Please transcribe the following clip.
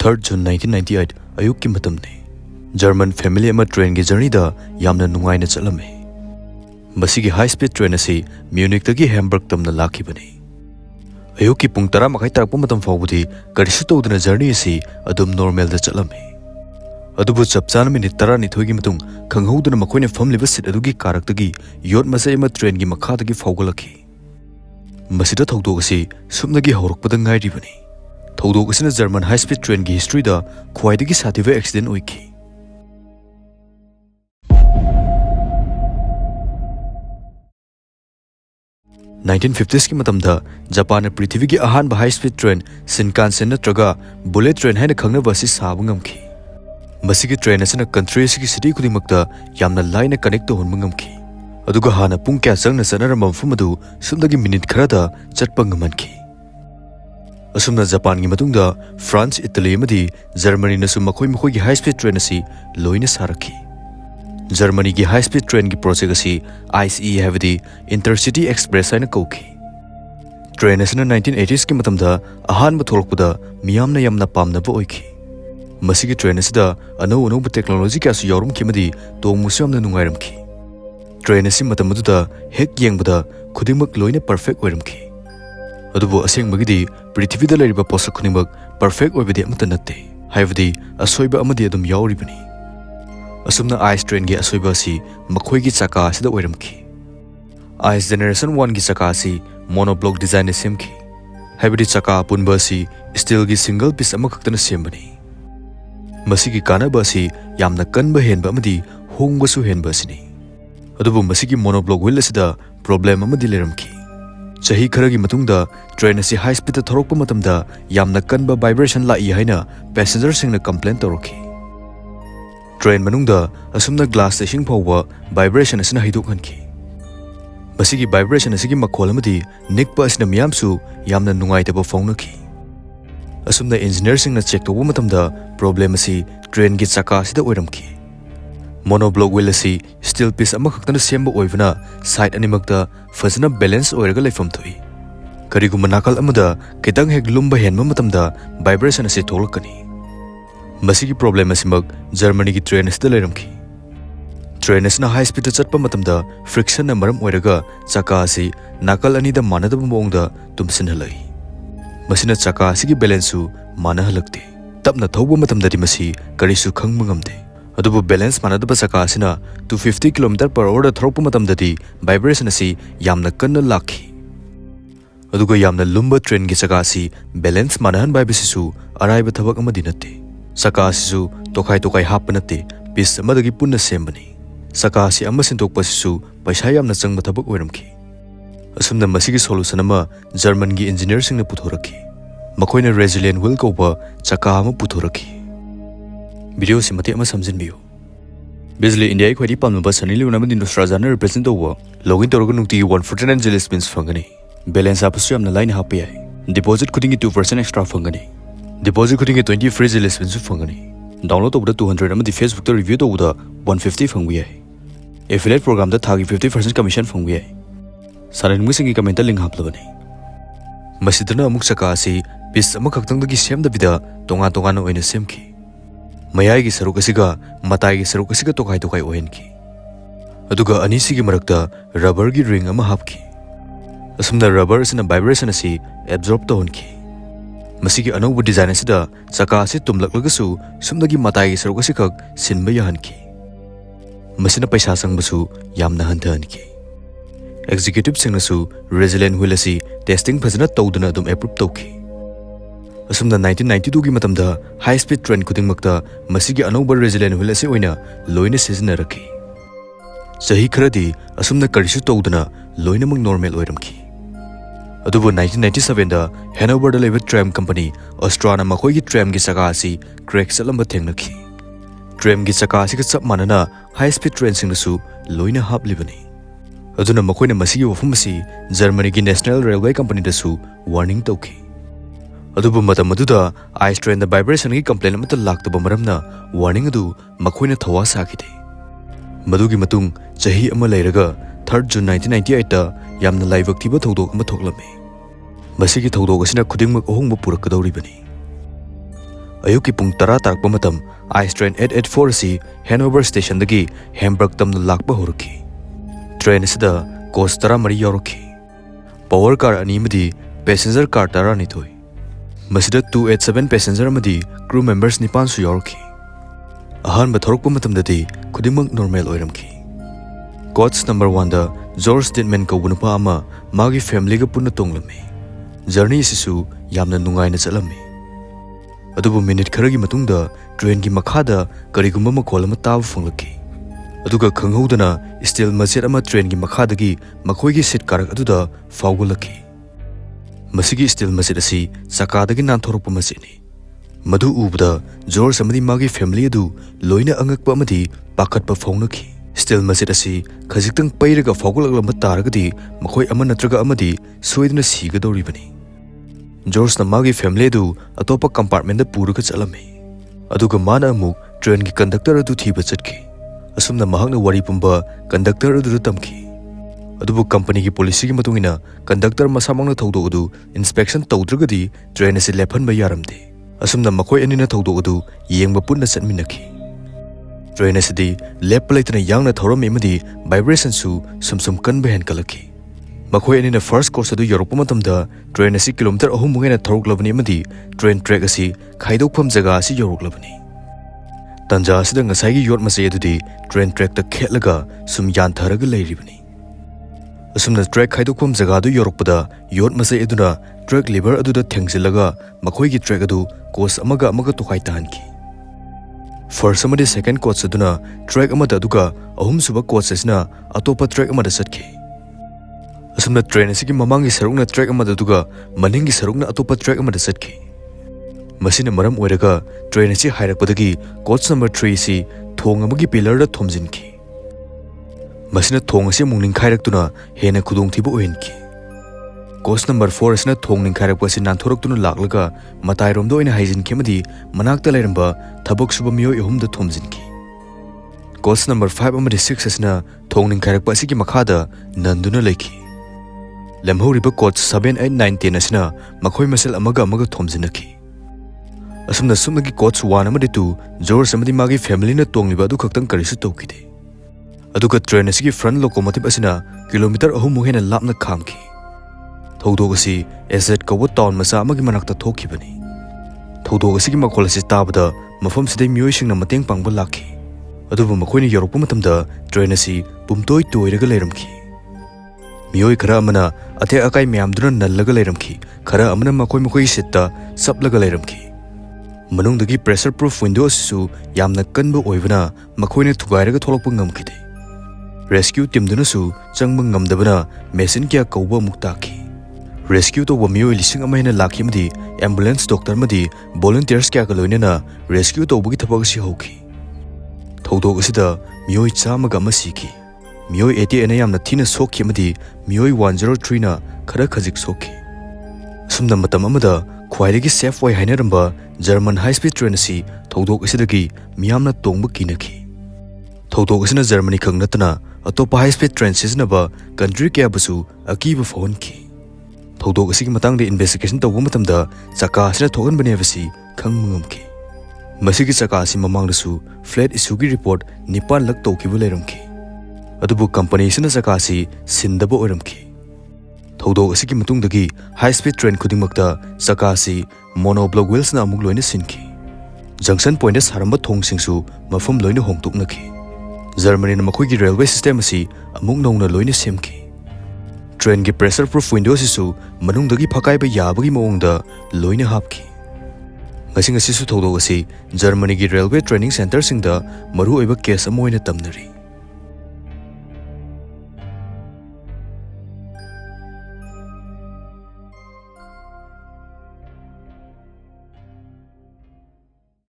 3 June 1998 ayukki matamne German family ama train gi journey da yamna nungai na chalame masigi high speed train asi Munich tagi Hamburg tamna lakhibani ayukki pung 10 makai tarakpa matam fawbudi karisu tawduna journey asi adum normal da chalame adubu chapchana minute 12 gi matung khanghouduna makoina famliba sit adugi karaktagi yot masai ama train gi makha tagi fawgalakhi masida thodok asi sumnagi hawrukpada ngairibani thodok asina German high speed train gi history da khwaidagi sathiba accident oikhi 1950s ki matamda Japan prithvi gi ahan high speed train Shinkansen natraga bullet train haina khangnaba si sabu ngamkhi masigi train asina country asigi city khudimakta yamna line connect to honba ngamkhi aduga hana pung kya changna sanarama mafumadu sumdagi minute kharada chatpa ngamanki asumna Japan gi matungda France Italy amadi Germany nasu makhoi gi high speed train asi loina sarakhi Germany gi high speed train gi project asi ICE havidi intercity express aina kokhi train asina 1980s ki matamda ahan tholokpada miyamna yamna pamnaba oikhi masigi train asida ano technology ka su yorum kimadi tongmusu yamna nungairamki train asi matamuda hek yengbada khudimak loina perfect oiramki adubu asengmagidi prithivida leriba posa khunimak perfect oibidi amata natte haivadi asoiba amadi adum yauribani asumna ice train gi asoiba si makhoi gi chaka asida oiramki ice generation 1 gi chaka si monoblock design semki haivadi chaka punba si steel gi single piece amakhaktana sembani masigi kanaba si yamna kanba henba amadi hongba su henba sini adubu masigi monoblock wheel asida problem amadi leramki chahi kharagi matungda train asi high speed thorokpa matamda yamna kanba vibration lai haina passenger singna complain torokhi train manungda asumna glass station phawwa vibration asina haidok hanki masigi vibration asigi makhol amadi nikpa asina miyamsu yamna nungai taba fawnakhi asumna engineer singna check toba matamda problem asi train gi chaka asida oiramki monoblock wheel asi steel piece amakhaktana semba oivana side animakta fazana balance oiraga laifam thoi kariguma nakal amada kitang hek lumba henma matamda vibration asi tholakani masigi problem asimak Germany gi train asida leiramki train asina high speed chatpa matamda friction na maram oiraga chaka asi nakal ani da manadaba mongda tumsinhalai masina chaka asigi balance su manahalakte tapna thauba matamda di masi karisu khangma ngamde adubu balance manadaba chaka asina 250 km/h da thorokpa matamdadi vibration asi yamna kanna lakhi aduga yamna lumba train gi chaka asi balance manahan baibisisu araiba thabak amadi natte chaka asisu tokai happa natte piece amadagi punna sembani chaka asi ama sintokpasisu paisa yamna changba thabak oiramki asumna masigi solution ama German gi engineer singna puthorakhi makoina resilient wheel koba chaka ama puthorakhi video simati ama samjinbiyo Bizli India khwadi pamnaba sanili unamad industrazana represent over login toroga nukti 149 jealous pins fangani balance apasu amna line happy ai deposit khudingi 2% extra fangani deposit khudingi 20 free jealous pins fangani download over 200 amadi Facebook ta review to 150 fangwi ai affiliate program da thagi 50% commission fangwi ai saran musingi comment link haplabani masidana amuk chaka asi piece amakhakhtang dagi semda bida tonga oina semki mayai gi saruk asiga matai gi saruk asiga tokai ohenki aduga anisigi marakta rubber gi ring ama hapki asumna rubber asina vibration asi absorb to honki masigi anobu design asida chaka asi tumlaklagasu sumdagi matai gi saruk asikak sinba yahanki masina paisa sangbasu yamna hantanki executive singnasu resilient wheel asi testing phajana tawduna dum approve tawki asumna 1992 gi matamda high speed train kudingmakta masigi anoba resilient wheel ase oina loina sizinaraki sahi kharadi asumna karisu tawduna loina mang normal oiramki adubu 1997 da Hanover da leba tram company Austrana makhoi gi tram gi chaka asi crack salamba thengnaki tram gi chaka asi ka chap manana high speed train singnasu loina haplibani aduna makoina masigi wafum asi Germany gi national railway company da su warning tawki adubu matamuda ice train da vibration gi complaint amata laktaba maramna warning adu makoina thawa sakide madugi matung chahi ama leiraga 3 June 1998 da yamna Laibk Thiba THOUDOK ama thoklame masigi THOUDOK asina khudingmak ohongba purakadoribani Ayuki pung tara tarakpa matam ice train 884 asi Hanover station dagi Hamburg tamna lakpa horuki. Train asida coach tara mari yauruki. Power car ani madi passenger car tara nithoi. Masida 287 passenger amadi crew members nipan su yauruki. Ahanba thorokpa matamdadi khudimang normal oiramki. Coach number 1 da George statement ko bunupa ama magi family ga punna tonglami. Journey sisu yamna nungaina chalami. Adubu minute kharagi matungda train gi makhada karigumba makhol ama taw funglaki. Aduga khanghodana steel masjid ama train gi makhadagi makhoi gi seat karak aduda fawgulaki. Masigi steel masjid asi sakadagi nanthorokpa masjidni. Madu ubda George amadi magi family adu loina angakpa amadi pakatpa fawnaki. Steel masjid asi khajitang pairaga fawgulaglamba taragadi makhoi ama natraga amadi soidna sigadoribani. George na magi family adu atopa compartment da puraga chalami. Aduga mana amuk train gi conductor adu thiba chatki. Asumna mahakna wari pumba conductor adu tamki. Adubu company gi policy gi matungina conductor masamangna thoudok adu inspection tawdragadi train asi lephan ba yaramde. Asumna makhoi anina thoudok adu yengba punna chatminaki. Train asidi lep laitana yangna thorami amadi vibration su sumsum kanba hen kalaki. Makhoi anina first course adu yorokpa matamda train asi kilometer 3 mungena thoroklabani amadi train track asi khaidokpham jaga asi yoroklabani. Tanja asida ngasai gi yot masai adudi train track ta khetlaga sum yantharaga leiribani. Asumna track khaidokpham jaga adu yorokpada yot masai aduna track lever aduda thengjilaga makhoi gi track adu course amaga tukhai tahanki. First amadi second course aduna track amada aduga ahum suba course asina atopa track amada satki. Asumna train asigi mamangi sarukna track amada aduga maningi sarukna atopa track amada satki. Masina maram oiraga train asi hairakpadagi coach number 3 si thong amagi pillar da thomjinki. Masina thong asi mungning khairakuna hena khudong thiba oinki. Coach number 4 asina thong ning khairakpa si nanthoroktuna laklaga matai romdo oina haijinki amadi manakta lairamba thabok suba miyoi ahum da thomjinki. Coach number 5 amadi 6 asina thong ning khairakpa asigi makhada nanduna leiki. Lamhoriba coach 7 8 9 10 asina makhoi masel amaga thomjinaki. Asumna sumnagi coach 1 amadi 2 George amadi magi family na tongliba adu khaktang karisu tawkide. Aduga train asigi front locomotive asina kilometer 3 muhena lapna khamki. Thoudok asi Escede kawa town masa amagi manakta thokibani. Thoudok asigi makhol asi tabada mafam sidai miyoi singna mateng pangba lakhi. Adubu makhoini yorokpa matamda train asi pumtoi toiraga leiramki. Miyoi khara amana athe akai myamduna nallaga leiramki. Khara amana makhoi sitta saplaga leiramki. Manungdagi pressure proof window asisu yamna kanba oibana makhoina thugairaga tholokpa ngamkide. Rescue team dunasu changba ngamdabana machine kya kauba muktaki. Rescue to miyoi lising amahena lakhi amadi ambulance doctor madi volunteers kya kaloinana rescue to bugi thapag si hoki. Thoudok asida miyoi chamaga masiki. Miyoi 80 ena yamna thina sokhi amadi miyoi 103 na khara khajik sokhi. Sumna matam amada khwairigi safe way hainaramba German high speed train asi thoudok asidagi miyamna tongba kinaki. Thoudok asina Germany khang natana atopa high speed train siznaba country kya basu akiba phonki. Thoudok asigi matangde investigation tawba matamda chaka asina thogan bane basi khang ngamki. Masigi chaka asi mamangdasu flat issue gi report nipan lak tawkibu leiramki. Adubu company sina chaka asi sindaba oiramki. Thoudok asigi matungdagi high speed train khudingmakta chaka asi monoblock wheels na amuk loina sinki. Junction point saramba thongsingsu mafam loina hongtuknaki. Germany na makhoigi railway system asi amuk nongna loina semki. Train gi pressure proof windows isu manungdagi phakaiba yabagi maongda loina hapki. Ngasing asisu thoudok asi Germany gi railway training center singda maru oiba case amoina tamnari.